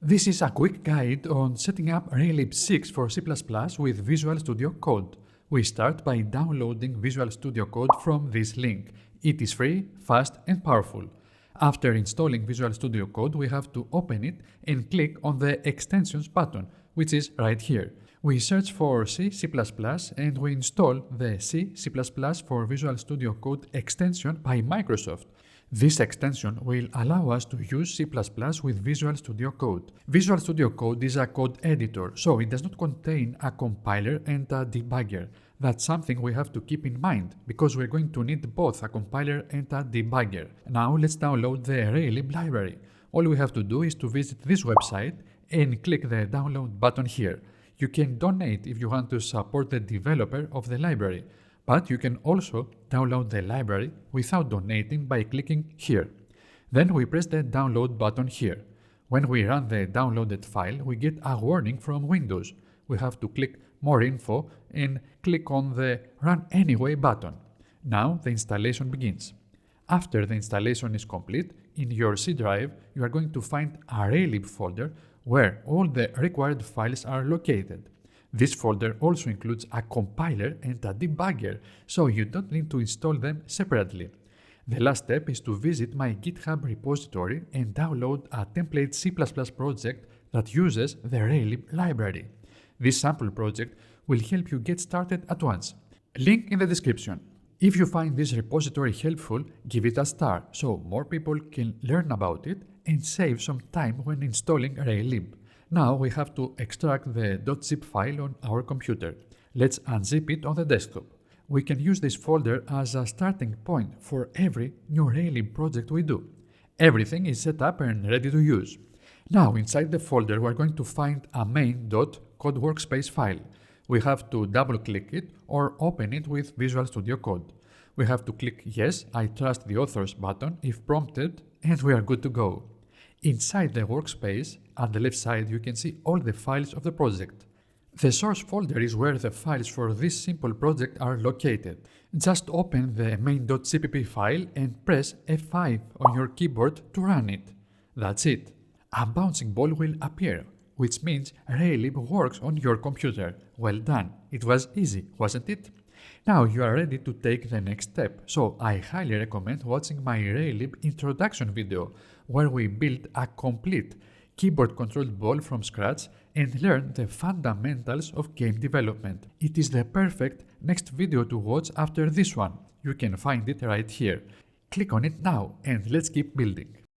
This is a quick guide on setting up Raylib 6 for C++ with Visual Studio Code. We start by downloading Visual Studio Code from this link. It is free, fast and powerful. After installing Visual Studio Code, we have to open it and click on the Extensions button, which is right here. We search for C, C++ and we install the C, C++ for Visual Studio Code extension by Microsoft. This extension will allow us to use C++ with Visual Studio Code. Visual Studio Code is a code editor, so it does not contain a compiler and a debugger. That's something we have to keep in mind, because we're going to need both a compiler and a debugger. Now let's download the Raylib library. All we have to do is to visit this website and click the download button here. You can donate if you want to support the developer of the library. But you can also download the library without donating by clicking here. Then we press the download button here. When we run the downloaded file, we get a warning from Windows. We have to click More Info and click on the Run Anyway button. Now the installation begins. After the installation is complete, in your C drive, you are going to find a Raylib folder where all the required files are located. This folder also includes a compiler and a debugger, so you don't need to install them separately. The last step is to visit my GitHub repository and download a template C++ project that uses the Raylib library. This sample project will help you get started at once. Link in the description. If you find this repository helpful, give it a star so more people can learn about it and save some time when installing Raylib. Now we have to extract the .zip file on our computer. Let's unzip it on the desktop. We can use this folder as a starting point for every new Raylib project we do. Everything is set up and ready to use. Now inside the folder we're going to find a main.codeworkspace file. We have to double-click it or open it with Visual Studio Code. We have to click Yes, I trust the authors button if prompted, and we are good to go. Inside the workspace, at the left side, you can see all the files of the project. The source folder is where the files for this simple project are located. Just open the main.cpp file and press F5 on your keyboard to run it. That's it. A bouncing ball will appear, which means Raylib works on your computer. Well done. It was easy, wasn't it? Now you are ready to take the next step, so I highly recommend watching my Raylib introduction video, where we built a complete keyboard-controlled ball from scratch and learn the fundamentals of game development. It is the perfect next video to watch after this one. You can find it right here. Click on it now and let's keep building.